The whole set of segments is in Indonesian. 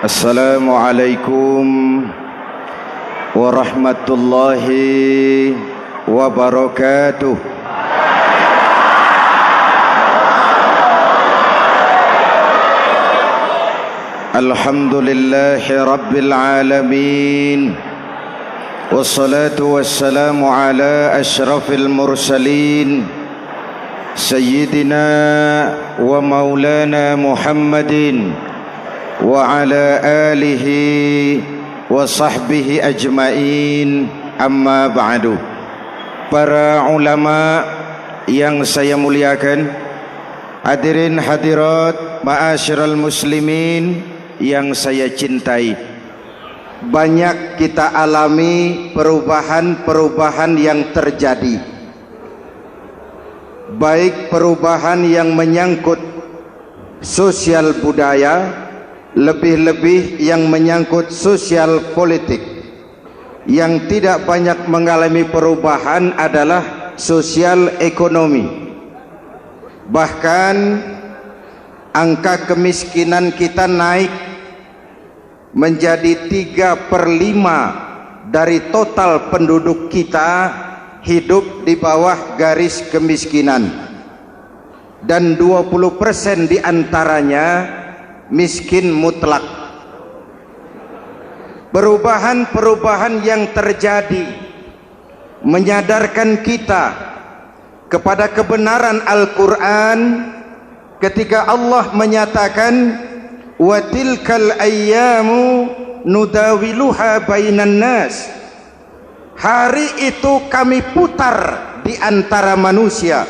Assalamualaikum warahmatullahi wabarakatuh. Alhamdulillahi rabbil alamin. Wassalatu wassalamu ala asyrafil mursalin Sayyidina wa maulana Muhammadin wa ala alihi wa sahbihi ajmain, amma ba'du. Para ulama yang saya muliakan, hadirin hadirat ma'asyiral muslimin yang saya cintai, banyak kita alami perubahan-perubahan yang terjadi, baik perubahan yang menyangkut sosial budaya, lebih-lebih yang menyangkut sosial politik. Yang tidak banyak mengalami perubahan adalah sosial ekonomi. Bahkan angka kemiskinan kita naik menjadi 3/5 dari total penduduk kita hidup di bawah garis kemiskinan, dan 20% diantaranya miskin mutlak. Perubahan-perubahan yang terjadi menyadarkan kita kepada kebenaran Al-Quran ketika Allah menyatakan wa tilkal ayyamu nudawiluha bainan nas. Hari itu kami putar di antara manusia.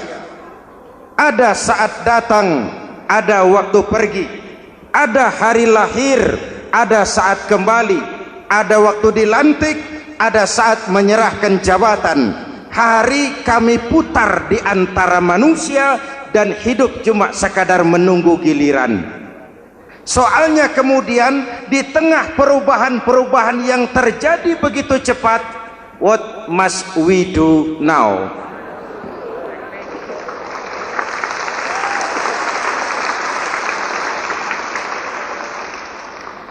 Ada saat datang, ada waktu pergi. Ada hari lahir, ada saat kembali. Ada waktu dilantik, ada saat menyerahkan jabatan. Hari kami putar di antara manusia dan hidup cuma sekadar menunggu giliran. Soalnya kemudian di tengah perubahan-perubahan yang terjadi begitu cepat, what must we do now?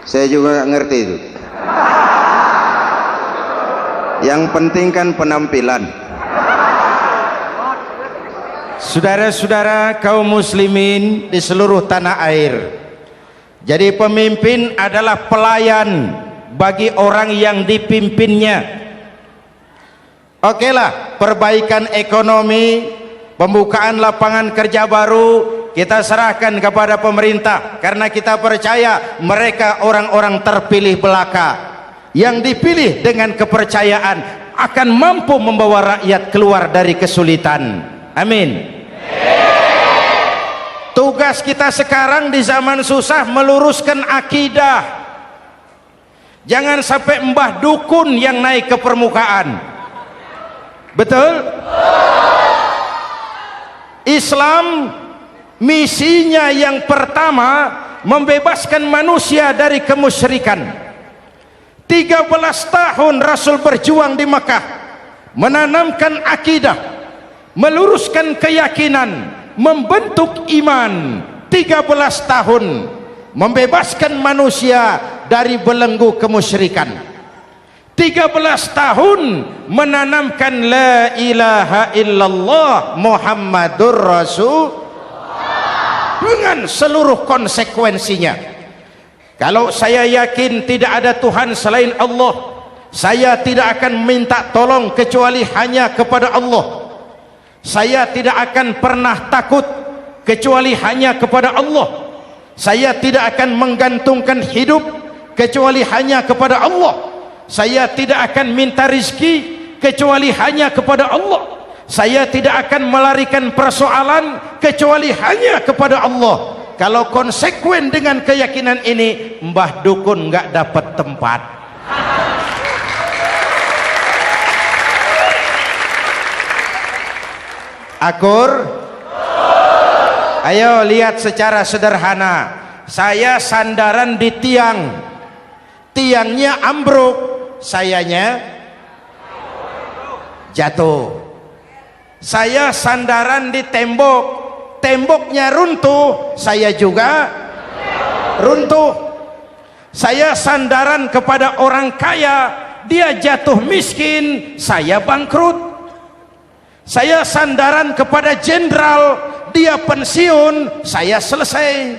Saya juga nggak ngerti itu. Yang penting kan penampilan. Saudara-saudara kaum muslimin di seluruh tanah air, jadi pemimpin adalah pelayan bagi orang yang dipimpinnya. Oke lah, perbaikan ekonomi, pembukaan lapangan kerja baru kita serahkan kepada pemerintah, karena kita percaya mereka orang-orang terpilih belaka yang dipilih dengan kepercayaan akan mampu membawa rakyat keluar dari kesulitan. Amin. Tugas kita sekarang di zaman susah meluruskan akidah. Jangan sampai mbah dukun yang naik ke permukaan. Betul? Islam misinya yang pertama membebaskan manusia dari kemusyrikan. 13 tahun Rasul berjuang di Mekah, menanamkan akidah, meluruskan keyakinan, membentuk iman. 13 tahun membebaskan manusia dari belenggu kemusyrikan. 13 tahun menanamkan la ilaha illallah Muhammadur Rasul dengan seluruh konsekuensinya. Kalau saya yakin tidak ada Tuhan selain Allah, saya tidak akan minta tolong kecuali hanya kepada Allah. Saya tidak akan pernah takut kecuali hanya kepada Allah. Saya tidak akan menggantungkan hidup kecuali hanya kepada Allah. Saya tidak akan minta rizki kecuali hanya kepada Allah. Saya tidak akan melarikan persoalan kecuali hanya kepada Allah. Kalau konsekuen dengan keyakinan ini, mbah dukun nggak dapat tempat. Akur? Ayo lihat secara sederhana. Saya sandaran di tiang, tiangnya ambruk, sayanya jatuh. Saya sandaran di tembok, temboknya runtuh, saya juga runtuh. Saya sandaran kepada orang kaya, dia jatuh miskin, saya bangkrut. Saya sandaran kepada jenderal, dia pensiun, saya selesai.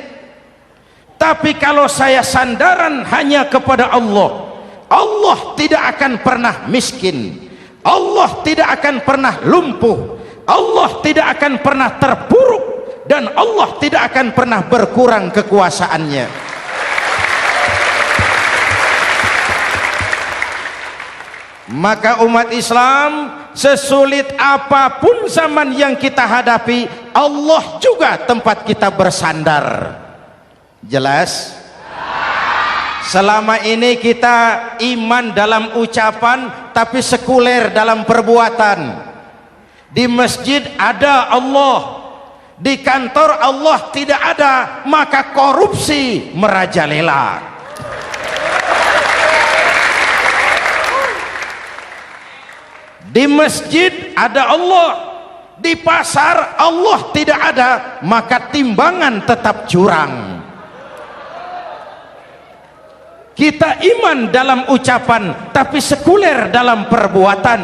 Tapi kalau saya sandaran hanya kepada Allah, Allah tidak akan pernah miskin, Allah tidak akan pernah lumpuh, Allah tidak akan pernah terpuruk, dan Allah tidak akan pernah berkurang kekuasaannya. Maka umat Islam, sesulit apapun zaman yang kita hadapi, Allah juga tempat kita bersandar. Jelas? Selama ini kita iman dalam ucapan, tapi sekuler dalam perbuatan. Di masjid ada Allah, di kantor Allah tidak ada, maka korupsi merajalela. Di masjid ada Allah, di pasar Allah tidak ada, maka timbangan tetap curang. Kita iman dalam ucapan, tapi sekuler dalam perbuatan.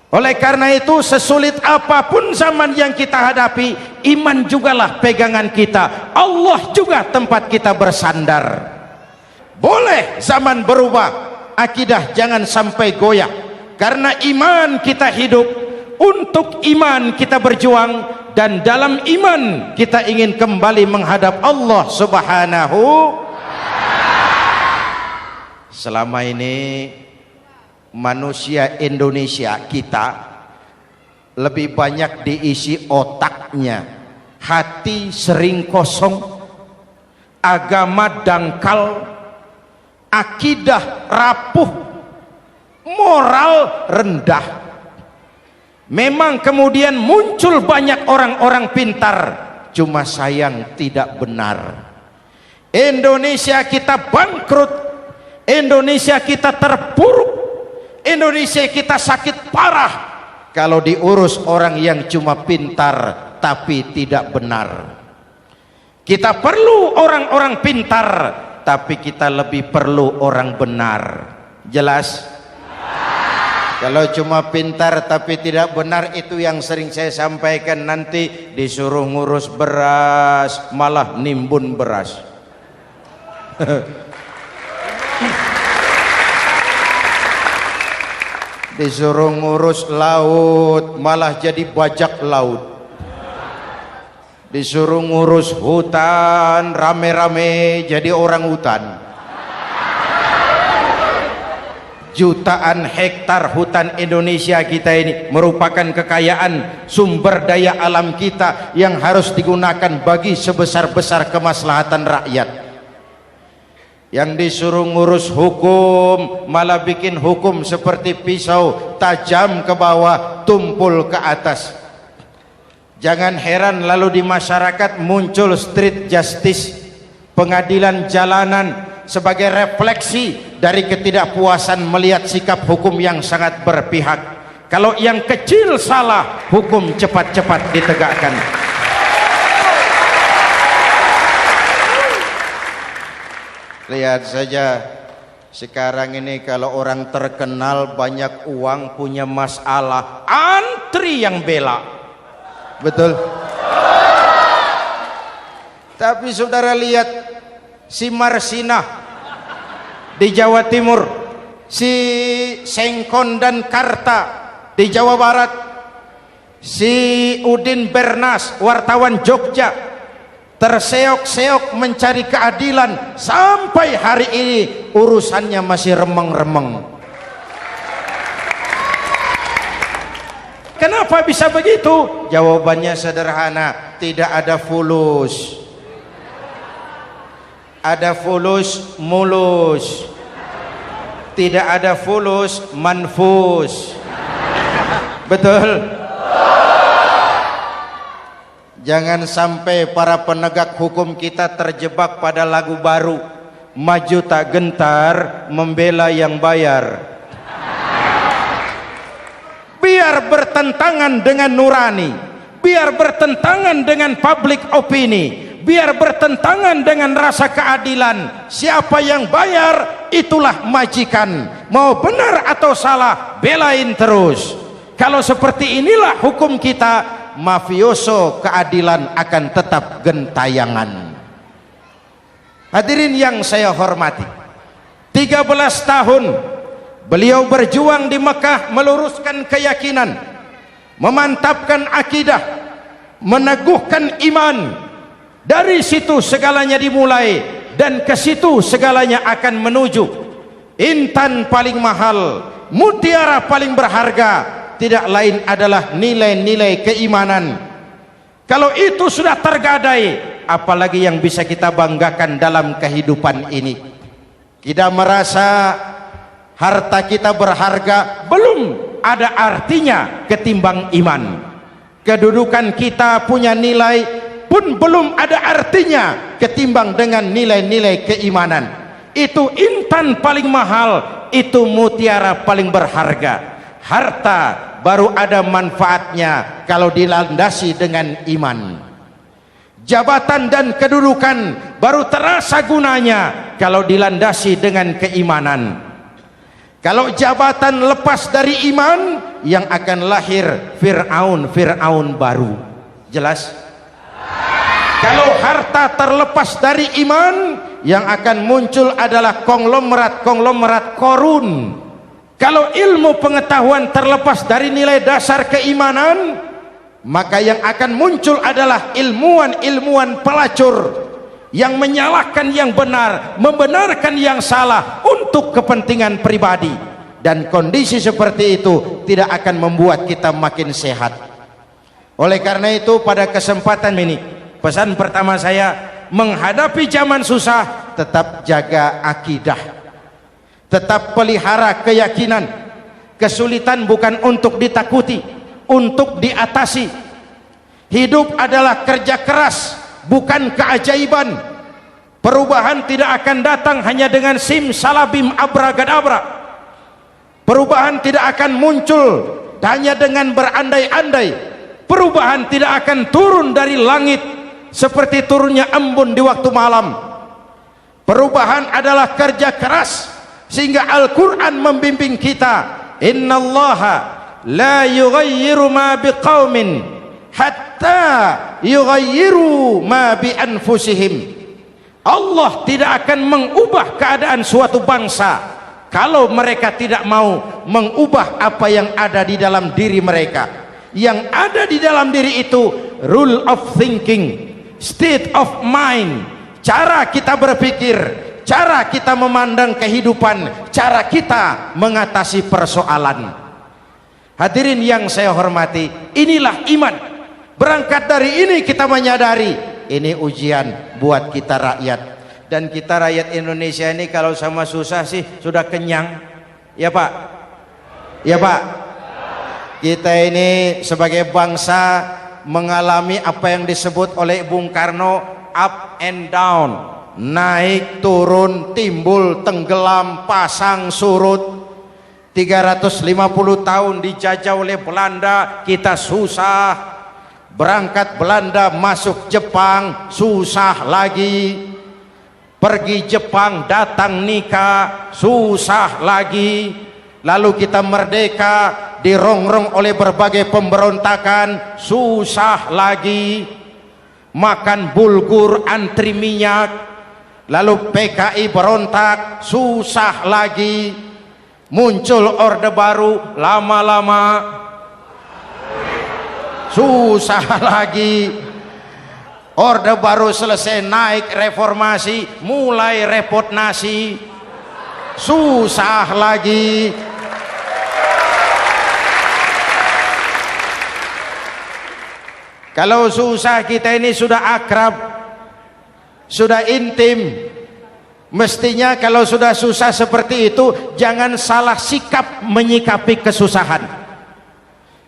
Oleh karena itu, sesulit apapun zaman yang kita hadapi, iman jugalah pegangan kita, Allah juga tempat kita bersandar. Boleh zaman berubah, akidah jangan sampai goyah. Karena iman kita hidup, untuk iman kita berjuang, dan dalam iman kita ingin kembali menghadap Allah Subhanahu. Selama ini manusia Indonesia kita lebih banyak diisi otaknya, hati sering kosong, agama dangkal, akidah rapuh, moral rendah. Memang kemudian muncul banyak orang-orang pintar, cuma sayang tidak benar. Indonesia kita bangkrut, Indonesia kita terpuruk, Indonesia kita sakit parah kalau diurus orang yang cuma pintar tapi tidak benar. Kita perlu orang-orang pintar, tapi kita lebih perlu orang benar. Jelas? Kalau cuma pintar tapi tidak benar, itu yang sering saya sampaikan, nanti disuruh ngurus beras malah nimbun beras. Disuruh ngurus laut malah jadi bajak laut. Disuruh ngurus hutan rame-rame jadi orang hutan. Jutaan hektar hutan Indonesia kita ini merupakan kekayaan sumber daya alam kita yang harus digunakan bagi sebesar-besar kemaslahatan rakyat. Yang disuruh ngurus hukum malah bikin hukum seperti pisau, tajam ke bawah, tumpul ke atas. Jangan heran lalu di masyarakat muncul street justice, pengadilan jalanan, sebagai refleksi dari ketidakpuasan melihat sikap hukum yang sangat berpihak. Kalau yang kecil salah, hukum cepat-cepat ditegakkan. Lihat saja sekarang ini, kalau orang terkenal banyak uang, punya masalah, antri yang bela. Betul? Tapi saudara lihat si Marsinah di Jawa Timur, si Sengkon dan Karta di Jawa Barat, si Udin Bernas wartawan Jogja, terseok-seok mencari keadilan, sampai hari ini urusannya masih remeng-remeng. Kenapa bisa begitu? Jawabannya sederhana, tidak ada fulus. Ada fulus mulus, tidak ada fulus manfus. Betul? Jangan sampai para penegak hukum kita terjebak pada lagu baru, maju tak gentar membela yang bayar. Biar bertentangan dengan nurani, biar bertentangan dengan public opini, biar bertentangan dengan rasa keadilan. Siapa yang bayar itulah majikan, mau benar atau salah belain terus. Kalau seperti inilah hukum kita, mafioso keadilan akan tetap gentayangan. Hadirin yang saya hormati, 13 tahun beliau berjuang di Mekah meluruskan keyakinan, memantapkan akidah, meneguhkan iman. Dari situ segalanya dimulai dan ke situ segalanya akan menuju. Intan paling mahal, mutiara paling berharga, tidak lain adalah nilai-nilai keimanan. Kalau itu sudah tergadai, apalagi yang bisa kita banggakan dalam kehidupan ini? Kita merasa harta kita berharga, belum ada artinya ketimbang iman. Kedudukan kita punya nilai pun belum ada artinya ketimbang dengan nilai-nilai keimanan. Itu intan paling mahal, itu mutiara paling berharga. Harta baru ada manfaatnya kalau dilandasi dengan iman. Jabatan dan kedudukan baru terasa gunanya kalau dilandasi dengan keimanan. Kalau jabatan lepas dari iman, yang akan lahir Fir'aun baru. Jelas? Kalau harta terlepas dari iman, yang akan muncul adalah konglomerat korun. Kalau ilmu pengetahuan terlepas dari nilai dasar keimanan, maka yang akan muncul adalah ilmuwan pelacur yang menyalahkan yang benar, membenarkan yang salah untuk kepentingan pribadi. Dan kondisi seperti itu tidak akan membuat kita makin sehat. Oleh karena itu, pada kesempatan ini, pesan pertama saya, menghadapi zaman susah, tetap jaga akidah, tetap pelihara keyakinan. Kesulitan bukan untuk ditakuti, untuk diatasi. Hidup adalah kerja keras, bukan keajaiban. Perubahan tidak akan datang hanya dengan simsalabim abragadabra. Perubahan tidak akan muncul hanya dengan berandai-andai. Perubahan tidak akan turun dari langit seperti turunnya embun di waktu malam. Perubahan adalah kerja keras, sehingga Al-Quran membimbing kita, innallaha la yughayyiru ma biqaumin hatta yughayyiru ma bi anfusihim. Allah tidak akan mengubah keadaan suatu bangsa kalau mereka tidak mau mengubah apa yang ada di dalam diri mereka. Yang ada di dalam diri itu rule of thinking, state of mind, cara kita berpikir, cara kita memandang kehidupan, cara kita mengatasi persoalan. Hadirin yang saya hormati, inilah iman. Berangkat dari ini kita menyadari ini ujian buat kita rakyat. Dan kita rakyat Indonesia ini kalau sama susah sih sudah kenyang. Ya Pak? Ya Pak? Kita ini sebagai bangsa mengalami apa yang disebut oleh Bung Karno up and down, naik turun, timbul tenggelam, pasang surut. 350 tahun dijajah oleh Belanda, kita susah. Berangkat Belanda masuk Jepang, susah lagi. Pergi Jepang, datang nikah, susah lagi. Lalu kita merdeka, dirongrong oleh berbagai pemberontakan, susah lagi. Makan bulgur, antri minyak. Lalu PKI berontak, susah lagi. Muncul orde baru, lama-lama susah lagi. Orde baru selesai, naik reformasi, mulai repot nasi, susah lagi. Kalau susah kita ini sudah akrab, sudah intim. Mestinya kalau sudah susah seperti itu, jangan salah sikap menyikapi kesusahan.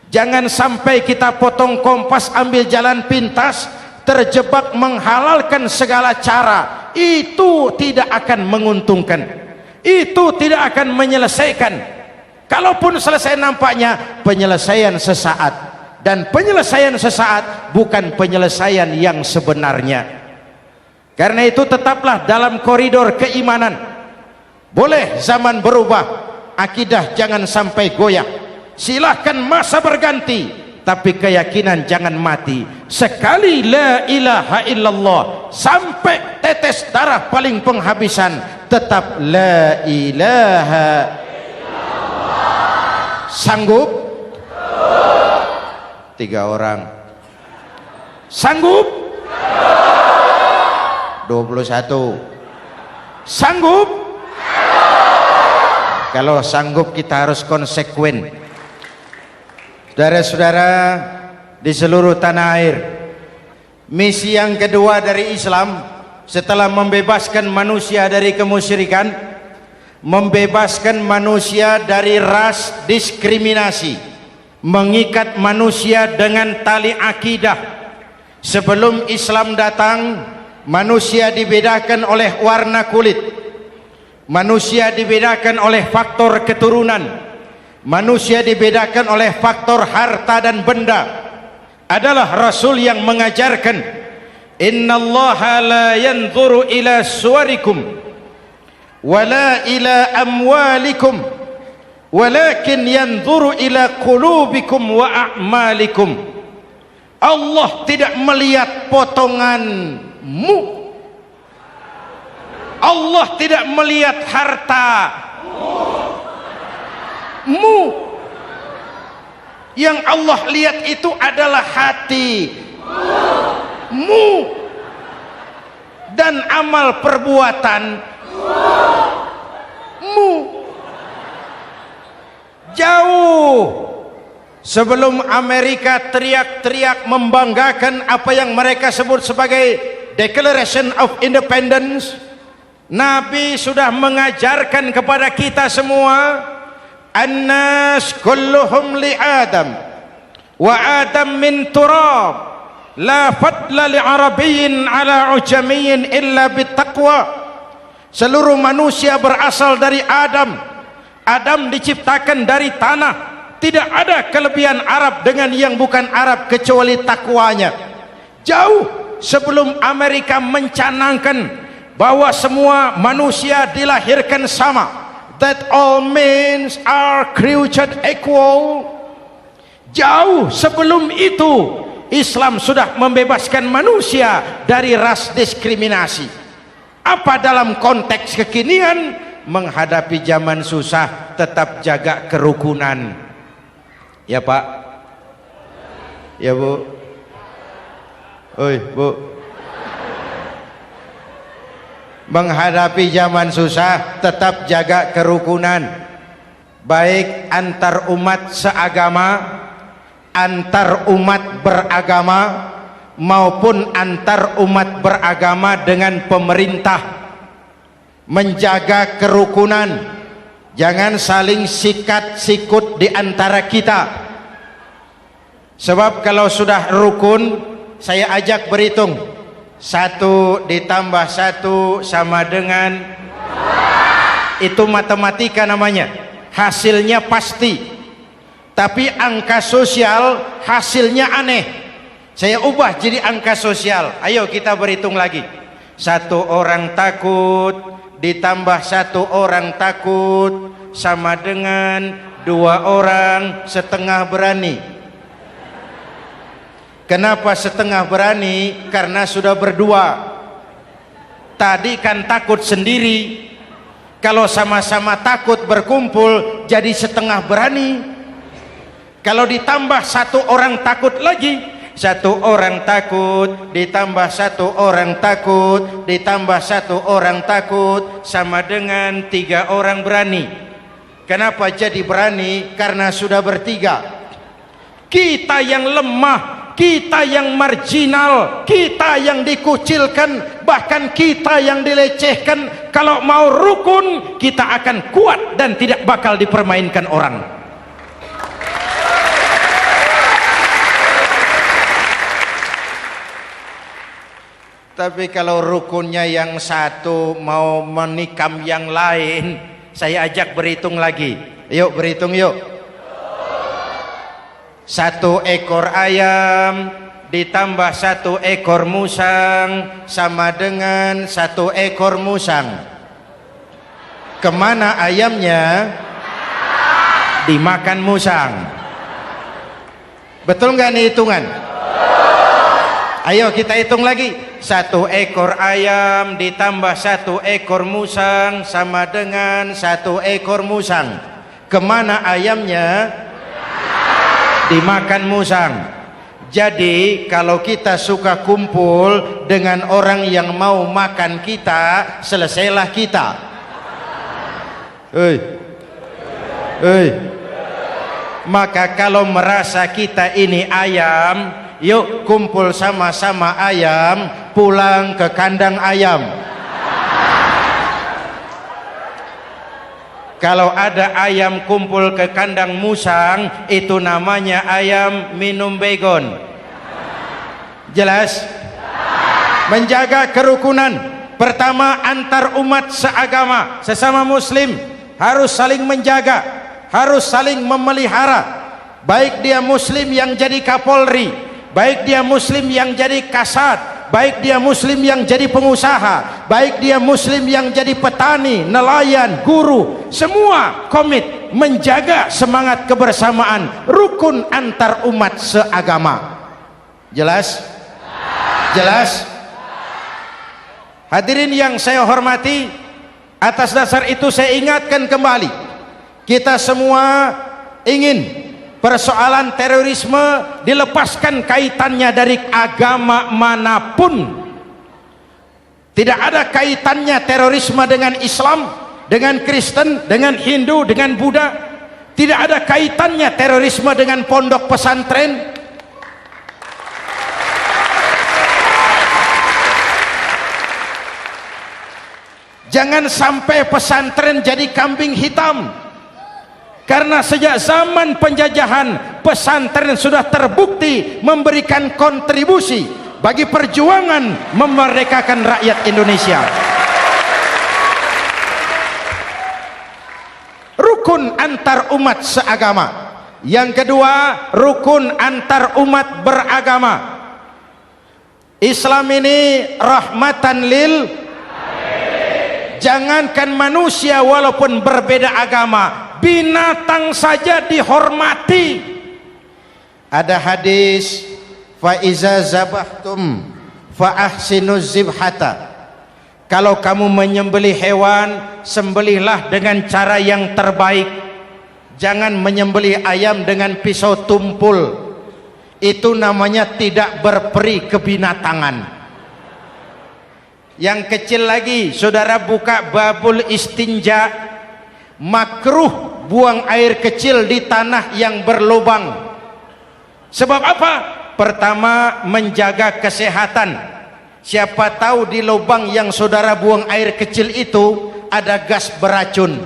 Jangan sampai kita potong kompas, ambil jalan pintas, terjebak menghalalkan segala cara. Itu tidak akan menguntungkan, itu tidak akan menyelesaikan. Kalaupun selesai, nampaknya penyelesaian sesaat, dan penyelesaian sesaat bukan penyelesaian yang sebenarnya. Karena itu tetaplah dalam koridor keimanan. Boleh zaman berubah, akidah jangan sampai goyah. Silahkan masa berganti, tapi keyakinan jangan mati. Sekali la ilaha illallah sampai tetes darah paling penghabisan, tetap la ilaha illallah. Sanggup? 3 orang. Sanggup? 21. Sanggup? Kalau sanggup kita harus konsekuen. Saudara-saudara di seluruh tanah air, misi yang kedua dari Islam setelah membebaskan manusia dari kemusyrikan, membebaskan manusia dari ras diskriminasi, mengikat manusia dengan tali akidah. Sebelum Islam datang, manusia dibedakan oleh warna kulit, manusia dibedakan oleh faktor keturunan, manusia dibedakan oleh faktor harta dan benda. Adalah Rasul yang mengajarkan, innallaha la yanzuru ila suwarikum wala ila amwalikum walakin yanzuru ila qulubikum wa a'malikum. Allah tidak melihat potonganmu, Allah tidak melihat hartamu. Yang Allah lihat itu adalah hatimu dan amal perbuatanmu. Jauh sebelum Amerika teriak-teriak membanggakan apa yang mereka sebut sebagai Declaration of Independence, Nabi sudah mengajarkan kepada kita semua, An-nas kulluhum li Adam wa Adam min turab la fadla li arabiyyin ala ujamiyyin illa bittaqwa. Seluruh manusia berasal dari Adam. Adam diciptakan dari tanah. Tidak ada kelebihan Arab dengan yang bukan Arab kecuali takwanya. Jauh sebelum Amerika mencanangkan bahwa semua manusia dilahirkan sama, that all men are created equal. Jauh sebelum itu Islam sudah membebaskan manusia dari ras diskriminasi. Apa dalam konteks kekinian menghadapi zaman susah tetap jaga kerukunan? Ya Pak, ya Bu, oi Bu. Menghadapi zaman susah tetap jaga kerukunan, baik antar umat seagama, antar umat beragama, maupun antar umat beragama dengan pemerintah. Menjaga kerukunan, jangan saling sikat sikut di antara kita. Sebab kalau sudah rukun, saya ajak berhitung, 1 ditambah 1 sama dengan, itu matematika namanya, hasilnya pasti. Tapi angka sosial hasilnya aneh. Saya ubah jadi angka sosial. Ayo kita berhitung lagi. 1 orang takut ditambah 1 orang takut sama dengan 2 orang setengah berani. Kenapa setengah berani? Karena sudah berdua. Tadi kan takut sendiri. Kalau sama-sama takut berkumpul jadi setengah berani. Kalau ditambah 1 orang takut lagi, 1 orang takut ditambah 1 orang takut ditambah 1 orang takut sama dengan 3 orang berani. Kenapa jadi berani? Karena sudah bertiga. Kita yang lemah, kita yang marginal, kita yang dikucilkan, bahkan kita yang dilecehkan, kalau mau rukun kita akan kuat dan tidak bakal dipermainkan orang. Tapi kalau rukunnya yang satu mau menikam yang lain, saya ajak berhitung lagi. Yuk berhitung yuk. 1 ekor ayam ditambah 1 ekor musang sama dengan 1 ekor musang. Kemana ayamnya? Dimakan musang. Betul nggak nih hitungan? Ayo kita hitung lagi. 1 ekor ayam ditambah 1 ekor musang sama dengan 1 ekor musang. Kemana ayamnya? Dimakan musang. Jadi kalau kita suka kumpul dengan orang yang mau makan kita, selesailah kita. Maka kalau merasa kita ini ayam, yuk kumpul sama-sama ayam, pulang ke kandang ayam. Kalau ada ayam kumpul ke kandang musang, itu namanya ayam minum baygon. Jelas? Menjaga kerukunan. Pertama, antar umat seagama, sesama muslim harus saling menjaga, harus saling memelihara. Baik dia muslim yang jadi kapolri, baik dia muslim yang jadi kasat, baik dia muslim yang jadi pengusaha, baik dia muslim yang jadi petani, nelayan, guru, semua komit menjaga semangat kebersamaan, rukun antar umat seagama. Jelas? Jelas? Hadirin yang saya hormati, atas dasar itu saya ingatkan kembali, kita semua ingin persoalan terorisme dilepaskan kaitannya dari agama manapun. Tidak ada kaitannya terorisme dengan Islam, dengan Kristen, dengan Hindu, dengan Buddha. Tidak ada kaitannya terorisme dengan pondok pesantren. Jangan sampai pesantren jadi kambing hitam. Karena sejak zaman penjajahan, pesantren sudah terbukti memberikan kontribusi bagi perjuangan memerdekakan rakyat Indonesia. Rukun antar umat seagama. Yang kedua, rukun antar umat beragama. Islam ini rahmatan lil, jangankan manusia walaupun berbeda agama, binatang saja dihormati. Ada hadis, fa iza zabahtum fa ahsinuz zibhata. Kalau kamu menyembelih hewan, sembelihlah dengan cara yang terbaik. Jangan menyembelih ayam dengan pisau tumpul. Itu namanya tidak berperi kebinatangan. Yang kecil lagi, saudara buka babul istinja, makruh buang air kecil di tanah yang berlubang. Sebab apa? Pertama, menjaga kesehatan. Siapa tahu di lubang yang saudara buang air kecil itu ada gas beracun.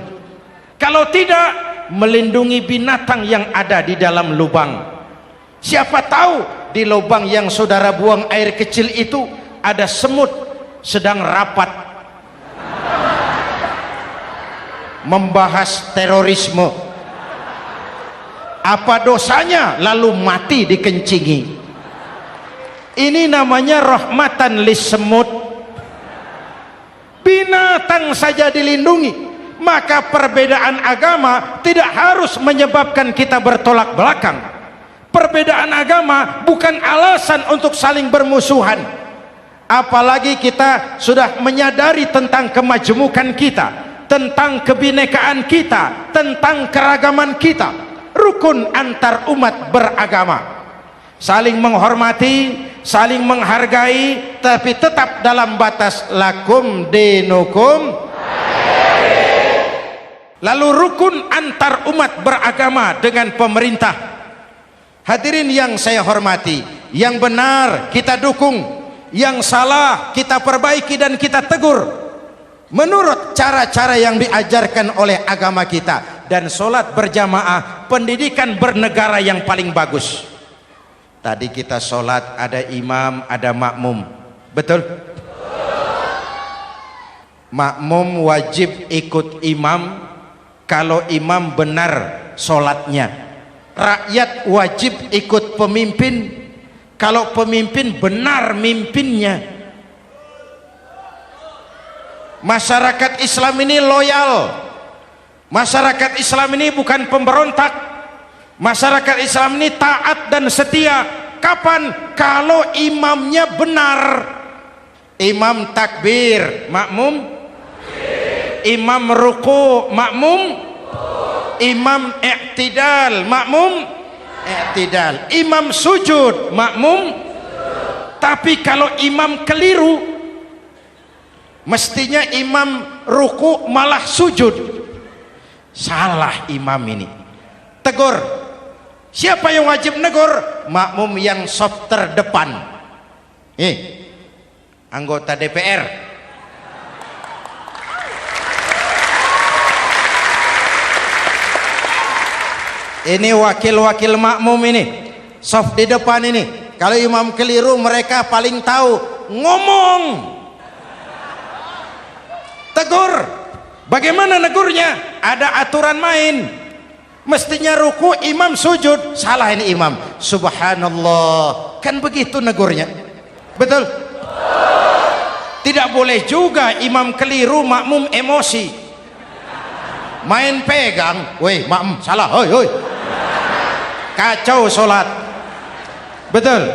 Kalau tidak, melindungi binatang yang ada di dalam lubang. Siapa tahu di lubang yang saudara buang air kecil itu ada semut sedang rapat membahas terorisme. Apa dosanya lalu mati dikencingi? Ini namanya rahmatan lis semut. Binatang saja dilindungi. Maka perbedaan agama tidak harus menyebabkan kita bertolak belakang. Perbedaan agama bukan alasan untuk saling bermusuhan. Apalagi kita sudah menyadari tentang kemajmukan kita, tentang kebinekaan kita, tentang keragaman kita. Rukun antar umat beragama, saling menghormati, saling menghargai, tapi tetap dalam batas lakum dinukum. Lalu rukun antar umat beragama dengan pemerintah. Hadirin yang saya hormati, yang benar kita dukung, yang salah kita perbaiki dan kita tegur menurut cara-cara yang diajarkan oleh agama kita. Dan sholat berjamaah, pendidikan bernegara yang paling bagus. Tadi kita sholat ada imam, ada makmum, betul? Makmum wajib ikut imam kalau imam benar sholatnya. Rakyat wajib ikut pemimpin kalau pemimpin benar mimpinnya. Masyarakat Islam ini loyal, masyarakat Islam ini bukan pemberontak, masyarakat Islam ini taat dan setia. Kapan? Kalau imamnya benar. Imam takbir, makmum, imam ruku, makmum, imam i'tidal, makmum i'tidal, imam sujud, makmum. Tapi kalau imam keliru, mestinya imam ruku malah sujud, salah imam ini. Tegur. Siapa yang wajib negur? Makmum yang saf terdepan. Anggota DPR. Ini wakil-wakil makmum ini, saf di depan ini. Kalau imam keliru, mereka paling tahu. Ngomong, tegur. Bagaimana negurnya? Ada aturan main. Mestinya ruku, imam sujud, salah ini imam. Subhanallah, kan begitu negurnya. Betul? Tidak boleh juga imam keliru, makmum emosi, main pegang. Woi makmum salah, hoi hoi, kacau sholat. Betul?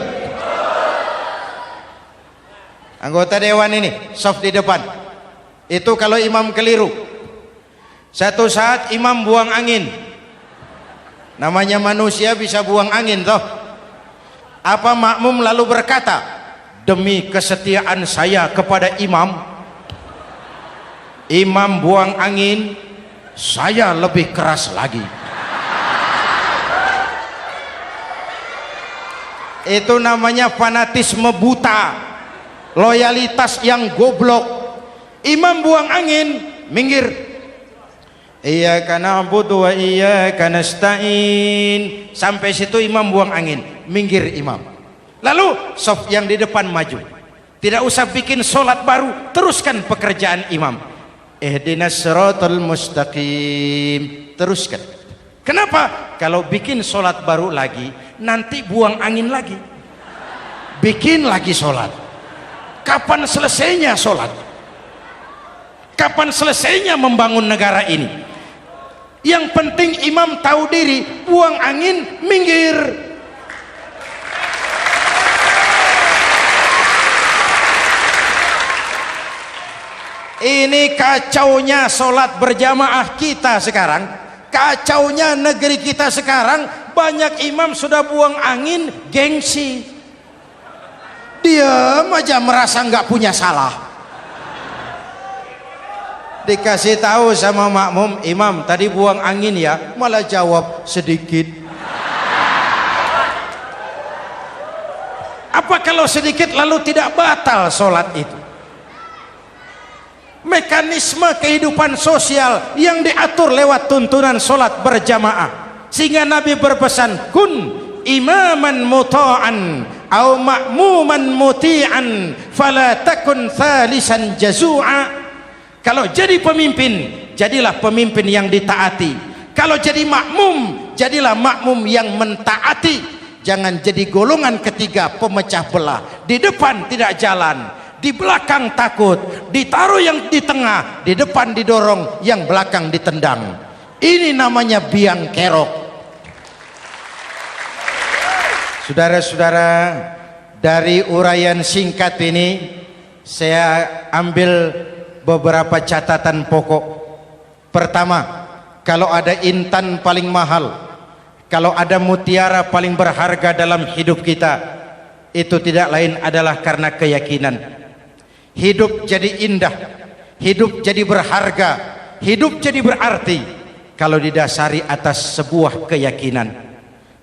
Anggota dewan ini saf di depan, itu kalau imam keliru, satu saat imam buang angin. Namanya manusia bisa buang angin toh. Apa makmum lalu berkata, demi kesetiaan saya kepada imam, imam buang angin, saya lebih keras lagi. Itu namanya fanatisme buta, loyalitas yang goblok. Imam buang angin, minggir. Iyyaka na'budu wa iyyaka nasta'in. Sampai situ imam buang angin, minggir imam. Lalu saf yang di depan maju. Tidak usah bikin solat baru, teruskan pekerjaan imam. Ihdinas siratal mustaqim, teruskan. Kenapa? Kalau bikin solat baru lagi, nanti buang angin lagi, bikin lagi solat. Kapan selesainya solat? Kapan selesainya membangun negara ini? Yang penting imam tahu diri, buang angin, minggir. Ini kacaunya solat berjamaah kita sekarang, kacaunya negeri kita sekarang. Banyak imam sudah buang angin, gengsi, diam aja merasa nggak punya salah. Dikasih tahu sama makmum, imam tadi buang angin ya, malah jawab sedikit. Apa kalau sedikit lalu tidak batal solat itu? Mekanisme kehidupan sosial yang diatur lewat tuntunan solat berjamaah, sehingga Nabi berpesan, kun imaman muta'an au ma'muman muti'an fala takun thalisan jazu'a. Kalau jadi pemimpin, jadilah pemimpin yang ditaati. Kalau jadi makmum, jadilah makmum yang mentaati. Jangan jadi golongan ketiga pemecah belah. Di depan tidak jalan, di belakang takut, ditaruh yang di tengah, di depan didorong, yang belakang ditendang. Ini namanya biang kerok. Saudara-saudara, dari uraian singkat ini saya ambil beberapa catatan pokok. Pertama, kalau ada intan paling mahal, kalau ada mutiara paling berharga dalam hidup kita, itu tidak lain adalah karena keyakinan. Hidup jadi indah, hidup jadi berharga, hidup jadi berarti kalau didasari atas sebuah keyakinan.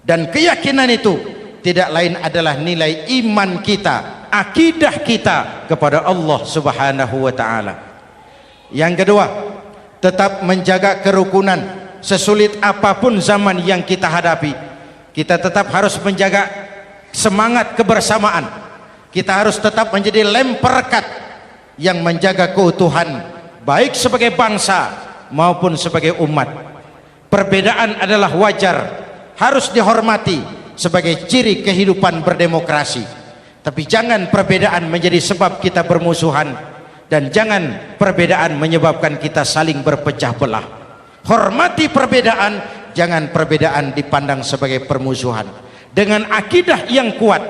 Dan keyakinan itu tidak lain adalah nilai iman kita, akidah kita kepada Allah Subhanahu wa ta'ala. Yang kedua, tetap menjaga kerukunan. Sesulit apapun zaman yang kita hadapi, kita tetap harus menjaga semangat kebersamaan. Kita harus tetap menjadi lem perekat yang menjaga keutuhan, baik sebagai bangsa maupun sebagai umat. Perbedaan adalah wajar, harus dihormati, sebagai ciri kehidupan berdemokrasi. Tapi jangan perbedaan menjadi sebab kita bermusuhan, dan jangan perbedaan menyebabkan kita saling berpecah belah. Hormati perbedaan, jangan perbedaan dipandang sebagai permusuhan. Dengan akidah yang kuat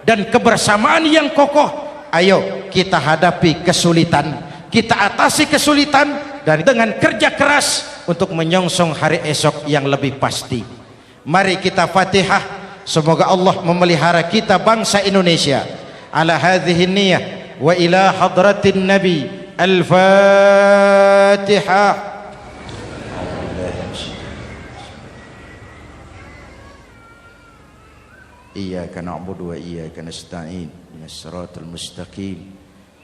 dan kebersamaan yang kokoh, ayo kita hadapi kesulitan, kita atasi kesulitan, dan dengan kerja keras untuk menyongsong hari esok yang lebih pasti. Mari kita Fatihah, semoga Allah memelihara kita bangsa Indonesia. Ala hadhihi niyyah wa ila hadratin nabi. Al-Fatihah. Iyyaka na'budu wa iyyaka nasta'in. Ihdinas siratal mustaqim.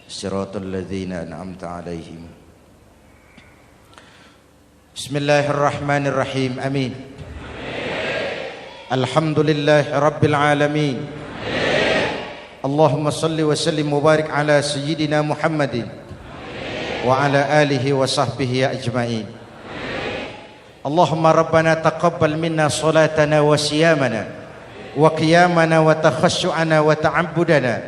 Siratal ladzina an'amta 'alaihim. Bismillahirrahmanirrahim. Amin. Alhamdulillahi rabbil alamin. Allahumma salli wa sallim wa barik ala sayyidina Muhammadin wa ala alihi wa sahbihi ajma'in. Allahumma rabbana taqabbal minna salatana wa siyamana wa qiyamana wa takhashu'ana wa ta'abbudana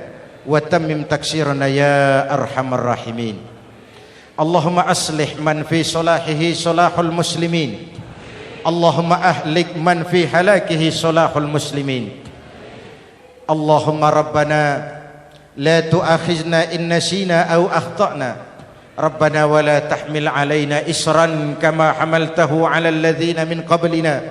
wa tammim taksirana ya arhamar rahimin. Allahumma aslih man fi salahihi salahul muslimin. Allahumma ahlik man fi halakihi salahul muslimin. Allahumma rabbana la tu'akhizna in nasina aw akhtana. Rabbana wa la tahmil alaina isran kama hamaltahu ala alladhina min qablina.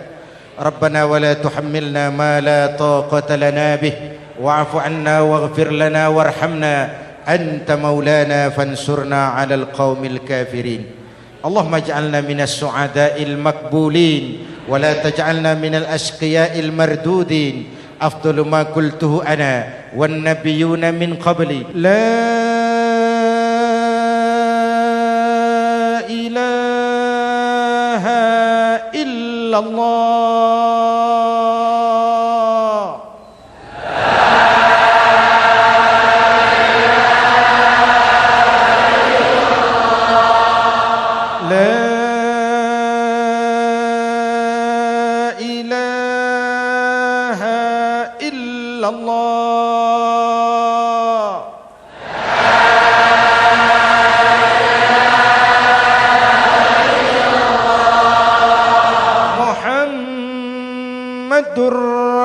Rabbana wa la tuhammilna ma la taqata lana bih wa'fu 'anna waghfir lana warhamna anta maulana fansurna 'alal qaumil kafirin. Allahumma ij'alna minas su'ada'il maqbulin wa la taj'alna minal ashqiya'il mardudin. Afdalu ma qultuhu ana wan nabiyyuna min qabli. La ilaha illallah.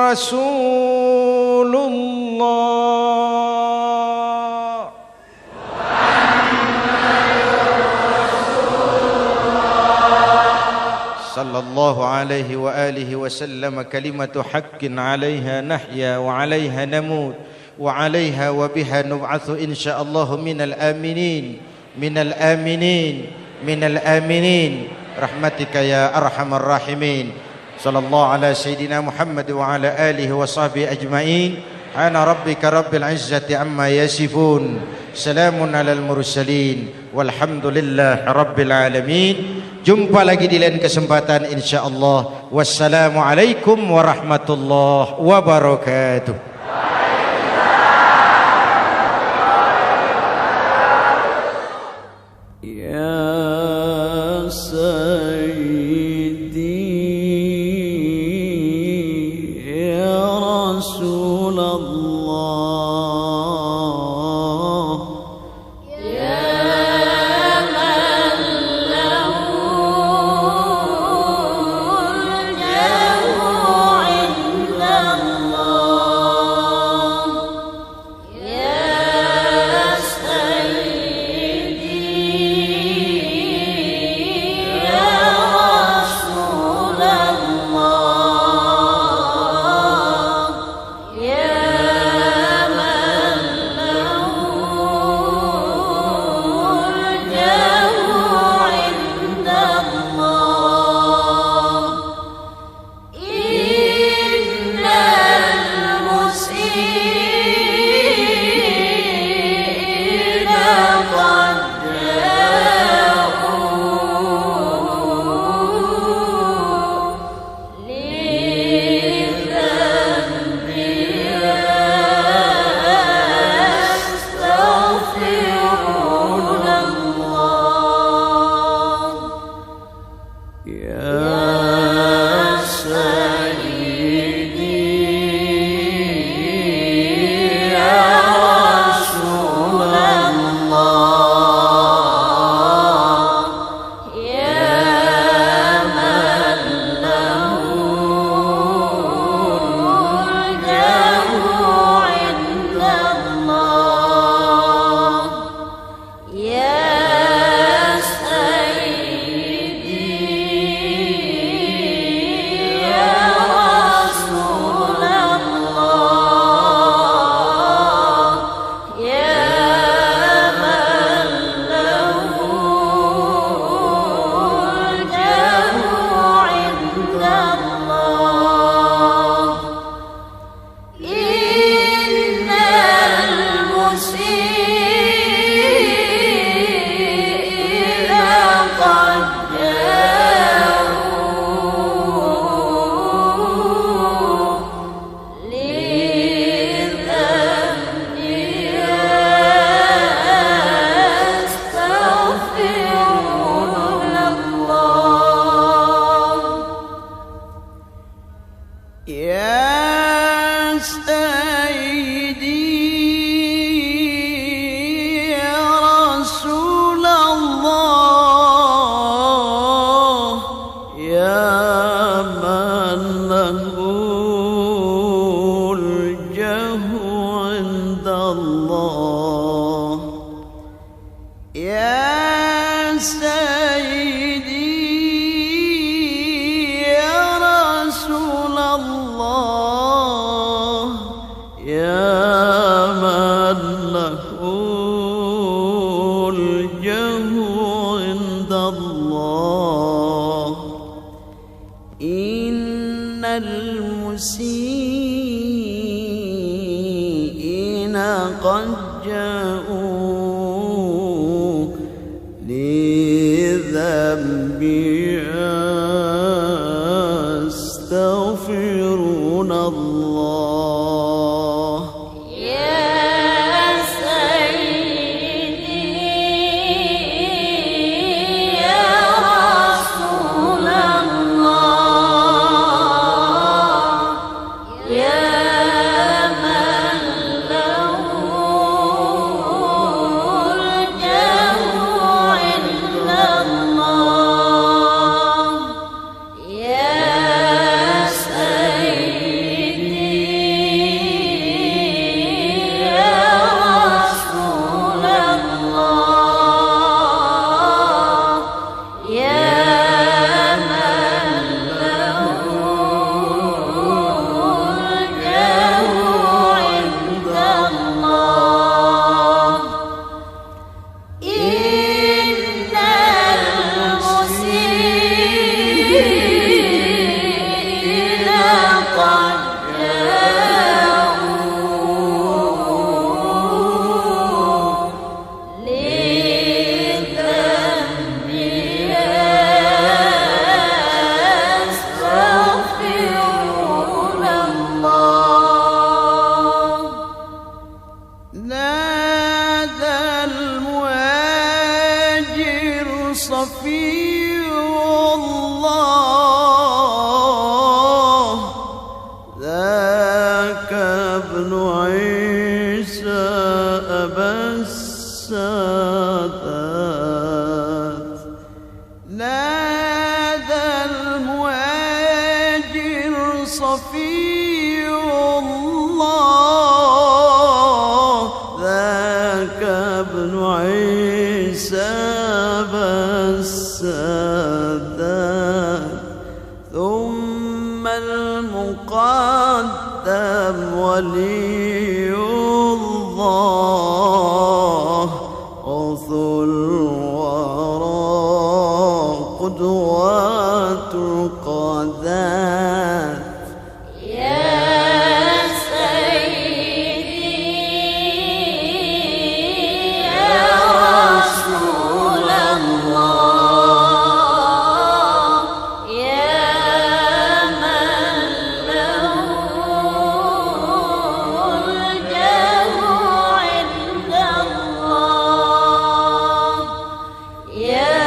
Rasulullah. Sallallahu alaihi wa alihi wa sallam. Kalimatu haqqin 'alaiha nahya wa 'alaiha namut wa 'alaiha wa biha nub'atsu insyaallah minal aminin minal aminin minal aminin rahmatika ya arhamar rahimin. Sallallahu ala sayyidina Muhammad wa ala alihi wa sahbihi ajma'in. Ana rabbika rabbil izzati amma yasifun. Salamun alal mursalin. Walhamdulillahi rabbil alamin. Jumpa lagi di lain kesempatan insyaallah. Wassalamualaikum warahmatullahi wabarakatuh. Ya Allah يا سيدي يا رسول الله يا من له الجاه عند الله يا سيدي يا رسول الله يا من له الجاه عند الله إن المسيئين قد جاءوا لذنبي يستغفرون الله يا سيدي يا رسول الله يا من له الجاه عند الله يا سيدي يا رسول الله يا من له الجاه عند الله إن المسيئين قد جاءوا لذنبي يستغفرون الله نادى المهاجر صفي الله ذاك ابن عيسى أبا السادات نادى المهاجر صفي الله ذاك ابن عيسى بالسادات ثم المقدم ولي الله غوث الورى قدوات القادات يا سيدي يا رسول الله يا من له الجاه عند الله يا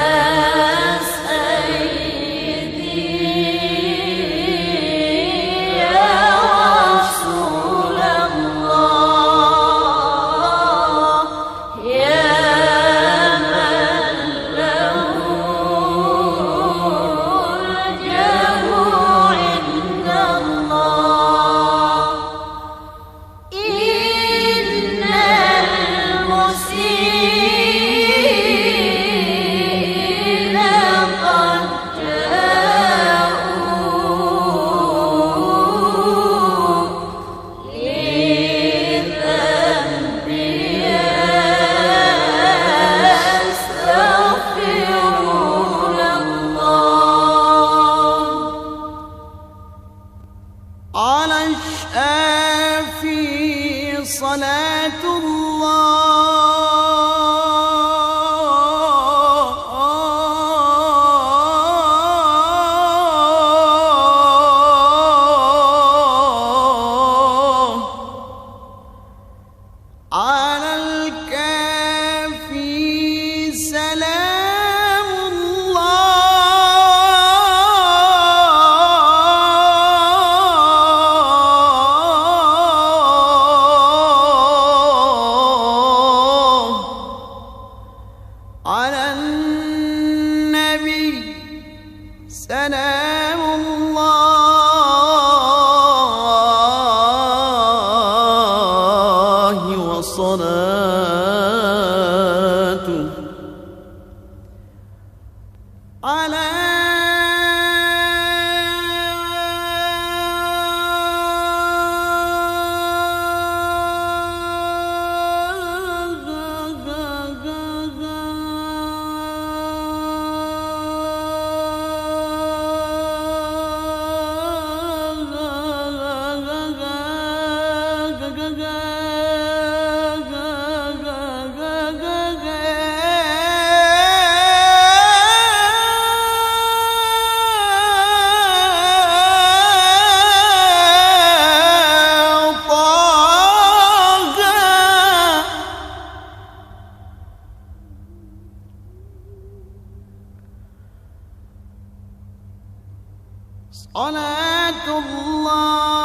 صلاة الله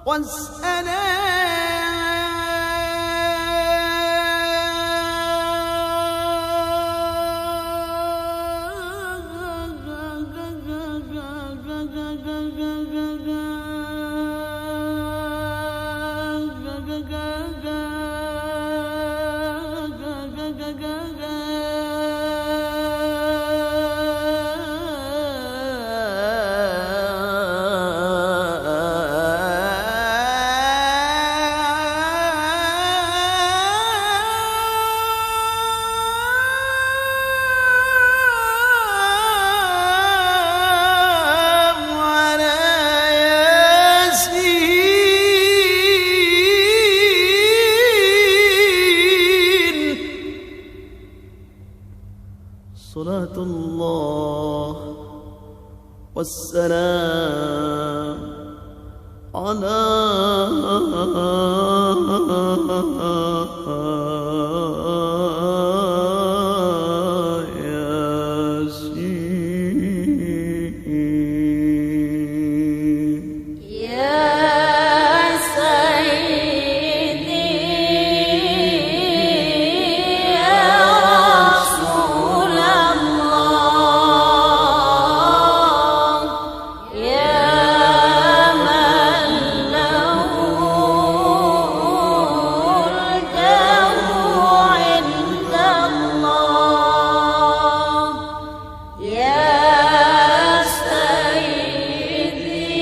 والسلام على ياسين صلاة الله والسلام على ياسين يا سيدي يا رسول الله يا من له الجاه عند الله يا سيدي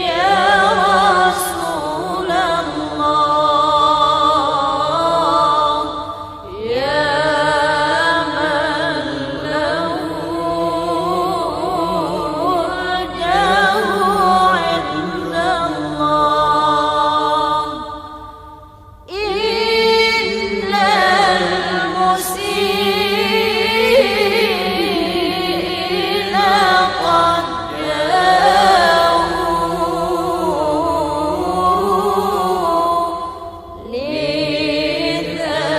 يا رسول الله يا من له الجاه عند الله إن المسيئين قد جاءوا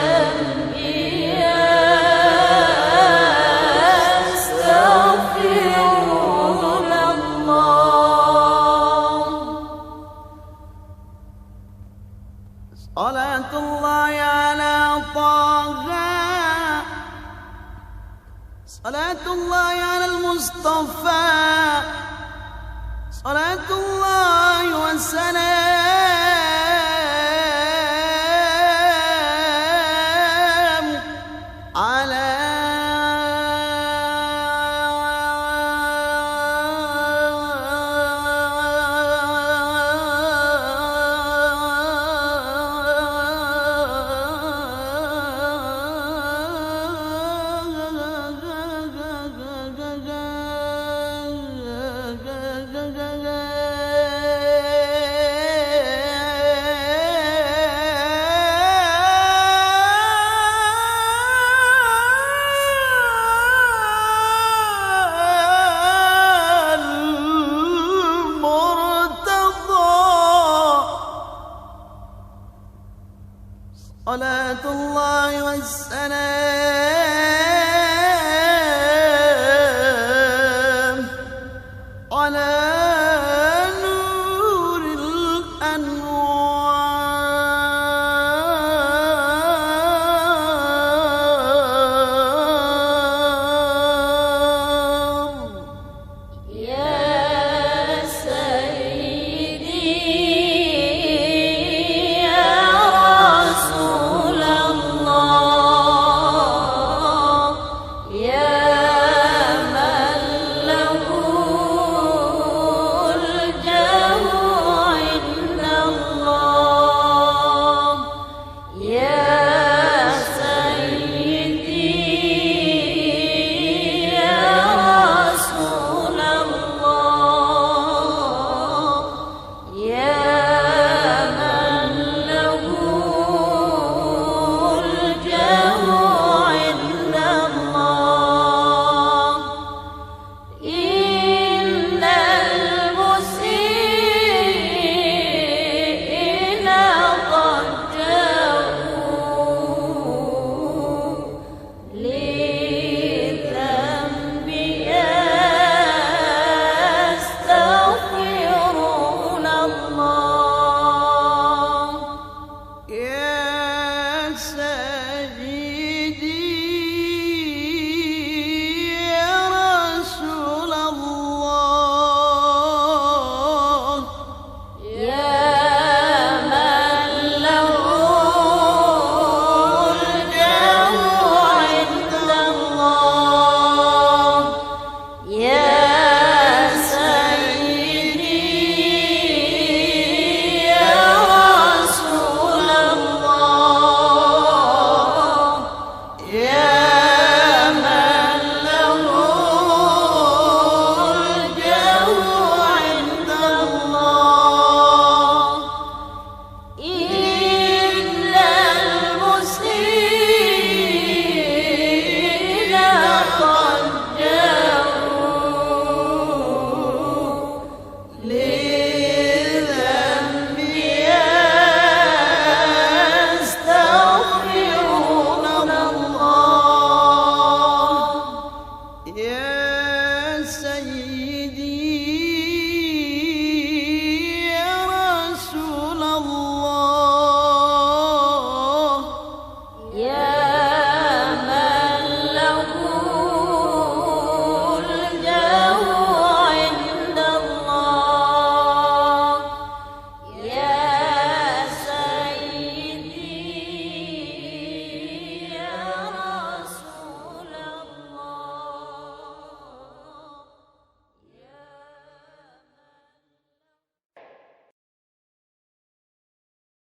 لذنبي يستغفرون الله صلاة الله على طه صلاة الله على المصطفى صلاة الله والسلام على المرتضى صلاة الله والسلام